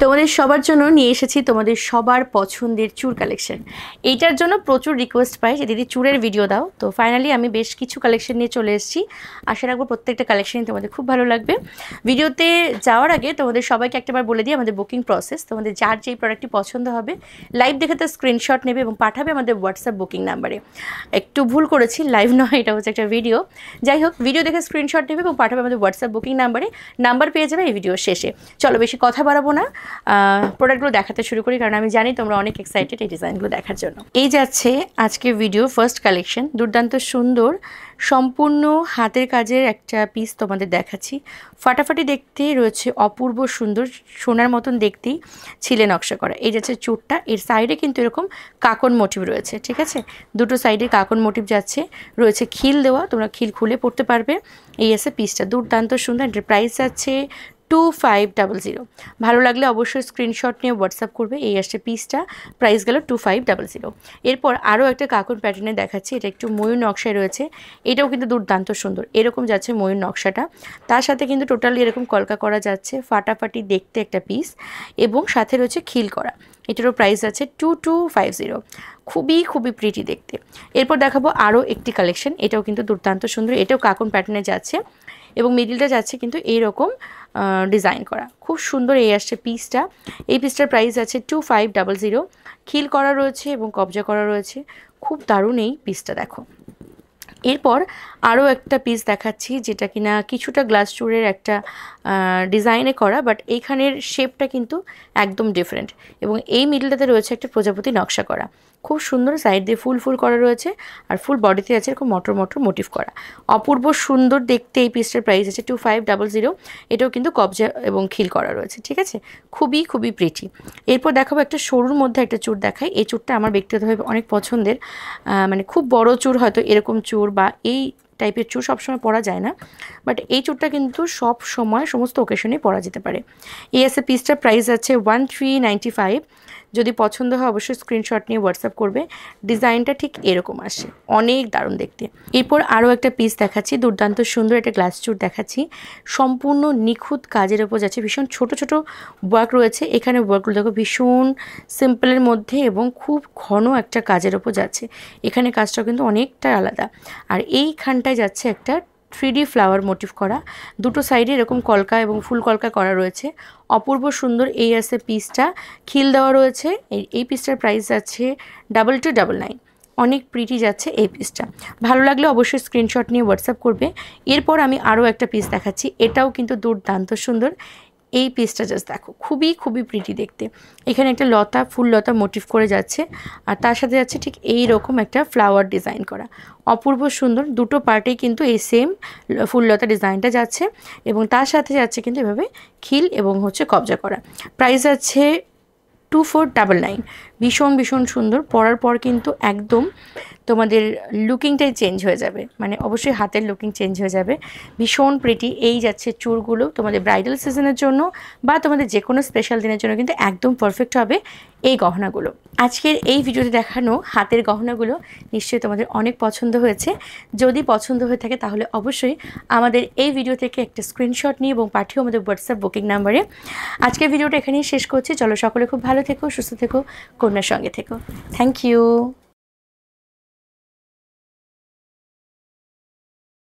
তোমাদের সবার জন্য নিয়ে এসেছি তোমাদের সবার পছন্দের চুর কালেকশন। এইটার জন্য প্রচুর রিকোয়েস্ট পাই যে দিদি চুরের ভিডিও দাও। তো ফাইনালি আমি বেশ কিছু কালেকশন নিয়ে চলে এসেছি। আশা রাখবো প্রত্যেকটা কালেকশনই তোমাদের খুব ভালো লাগবে। ভিডিওতে যাওয়ার আগে তোমাদের সবাইকে একটাবার বলে দিই আমাদের বুকিং প্রসেস। তোমাদের যার যেই প্রোডাক্টটি পছন্দ হবে লাইভ দেখে তার স্ক্রিনশট নেবে এবং পাঠাবে আমাদের হোয়াটসঅ্যাপ বুকিং নাম্বারে। একটু ভুল করেছি, লাইভ নয়, এটা হচ্ছে একটা ভিডিও। যাই হোক, ভিডিও দেখে স্ক্রিনশট নেবে এবং পাঠাবে আমাদের হোয়াটসঅ্যাপ বুকিং নাম্বারে। নাম্বার পেয়ে যাবে এই ভিডিওর শেষে। চলো বেশি কথা বাড়াবো না, প্রোডাক্টগুলো দেখাতে শুরু করি, কারণ আমি জানি তোমরা অনেক এক্সাইটেড এই ডিজাইনগুলো দেখার জন্য। এই যাচ্ছে আজকে ভিডিও ফার্স্ট কালেকশন, দুর্দান্ত সুন্দর সম্পূর্ণ হাতের কাজের একটা পিস তোমাদের দেখাচ্ছি। ফাটাফাটি দেখতে রয়েছে, অপূর্ব সুন্দর সোনার মতন দেখতেই ছিলে নকশা করা। এই যাচ্ছে চুরটা, এর সাইডে কিন্তু এরকম কাকন মোটিভ রয়েছে, ঠিক আছে, দুটো সাইডে কাকন মোটিভ যাচ্ছে, রয়েছে খিল দেওয়া, তোমরা খিল খুলে পড়তে পারবে। এই আছে পিসটা, দুর্দান্ত সুন্দর। এটার প্রাইস আছে 2500। ভালো লাগলে অবশ্যই স্ক্রিনশট নিয়ে হোয়াটসঅ্যাপ করবে। এই আসছে পিসটা, প্রাইস গেল 2500। এরপর আরও একটা কাকন প্যাটার্নে দেখাচ্ছি, এটা একটু ময়ূর নকশায় রয়েছে। এটাও কিন্তু দুর্দান্ত সুন্দর, এরকম যাচ্ছে ময়ূর নকশাটা, তার সাথে কিন্তু টোটালি এরকম কলকা করা যাচ্ছে, ফাটাফাটি দেখতে একটা পিস, এবং সাথে রয়েছে খিল করা। এটারও প্রাইস আছে 2250। খুবই প্রিটি দেখতে। এরপর দেখাবো আরও একটি কালেকশন, এটাও কিন্তু দুর্দান্ত সুন্দর, এটাও কাকন প্যাটার্নে যাচ্ছে এবং মিডিলটা যাচ্ছে কিন্তু এইরকম ডিজাইন করা, খুব সুন্দর। এই আসছে পিসটা, এই পিসটার প্রাইস আছে 2500। খিল করা রয়েছে এবং কবজা করা রয়েছে, খুব দারুণ এই পিসটা, দেখো। এরপর আরও একটা পিস দেখাচ্ছি, যেটা কিনা কিছুটা গ্লাস চুরের একটা ডিজাইনে করা, বাট এইখানের শেপটা কিন্তু একদম ডিফারেন্ট, এবং এই মিডলটাতে রয়েছে একটা প্রজাপতি নকশা করা, খুব সুন্দর। সাইড দিয়ে ফুল করা রয়েছে, আর ফুল বডিতে আছে এরকম মটর মোটিভ করা, অপূর্ব সুন্দর দেখতে। এই পিসটার প্রাইস আছে 2500। এটাও কিন্তু কবজা এবং খিল করা রয়েছে, ঠিক আছে, খুবই প্রিটি। এরপর দেখাবো একটা সরুর মধ্যে একটা চুর দেখাই। এই চুরটা আমার ব্যক্তিগতভাবে অনেক পছন্দের, মানে খুব বড় চুর, হয়তো এরকম চুর বা এই টাইপের চুর সবসময় পরা যায় না, বাট এই চুরটা কিন্তু সব সময় সমস্ত ওকেশনেই পরা যেতে পারে। এই আছে পিসটার প্রাইস আছে 1395। যদি পছন্দ হয় অবশ্যই স্ক্রিনশট নিয়ে হোয়াটসঅ্যাপ করবে। ডিজাইনটা ঠিক এরকম আসে, অনেক দারুণ দেখতে। এরপর আরও একটা পিস দেখাচ্ছি, দুর্দান্ত সুন্দর একটা গ্লাস চুর দেখাচ্ছি, সম্পূর্ণ নিখুঁত কাজের ওপর যাচ্ছে, ভীষণ ছোট ওয়ার্ক রয়েছে এখানে। ওয়ার্কগুলো দেখো ভীষণ সিম্পলের মধ্যে এবং খুব ঘন একটা কাজের ওপর যাচ্ছে। এখানে কাজটাও কিন্তু অনেকটা আলাদা। আর এইখানটায় যাচ্ছে একটা 3D ফ্লাওয়ার মোটিভ করা, দুটো সাইডে এরকম কলকা এবং ফুল কলকা করা রয়েছে, অপূর্ব সুন্দর। এই আছে পিসটা, খিল দেওয়া রয়েছে। এই পিসটার প্রাইস আছে 2299। অনেক প্রিটি যাচ্ছে এই পিসটা। ভালো লাগলে অবশ্যই স্ক্রিনশট নিয়ে হোয়াটসঅ্যাপ করবে। এরপর আমি আরও একটা পিস দেখাচ্ছি, এটাও কিন্তু দুর্দান্ত সুন্দর। এই পিসটা জাস্ট দেখো, খুবই প্রিটি দেখতে। এখানে একটা ফুল লতা মোটিভ করে যাচ্ছে, আর তার সাথে যাচ্ছে ঠিক এই রকম একটা ফ্লাওয়ার ডিজাইন করা, অপূর্ব সুন্দর। দুটো পার্টেই কিন্তু এই সেম ফুললতা ডিজাইনটা যাচ্ছে, এবং তার সাথে যাচ্ছে কিন্তু এভাবে খিল এবং হচ্ছে কবজা করা। প্রাইস আছে 2499। ভীষণ সুন্দর, পরার পর কিন্তু একদম তোমাদের লুকিংটাই চেঞ্জ হয়ে যাবে, মানে অবশ্যই হাতের লুকিং চেঞ্জ হয়ে যাবে। ভীষণ প্রিটি। এই যাচ্ছে চুরগুলো তোমাদের ব্রাইডাল সিজনের জন্য বা তোমাদের যে কোনো স্পেশাল দিনের জন্য কিন্তু একদম পারফেক্ট হবে এই গহনাগুলো। আজকের এই ভিডিওতে দেখানো হাতের গহনাগুলো নিশ্চয়ই তোমাদের অনেক পছন্দ হয়েছে। যদি পছন্দ হয়ে থাকে তাহলে অবশ্যই আমাদের এই ভিডিও থেকে একটা স্ক্রিনশট নিয়ে এবং পাঠিয়ে আমাদের হোয়াটসঅ্যাপ বুকিং নাম্বারে। আজকের ভিডিওটা এখানেই শেষ করছি। চলো সকলে খুব ভালো থেকো, সুস্থ থেকো, কন্যার সঙ্গে থেকো। Thank you.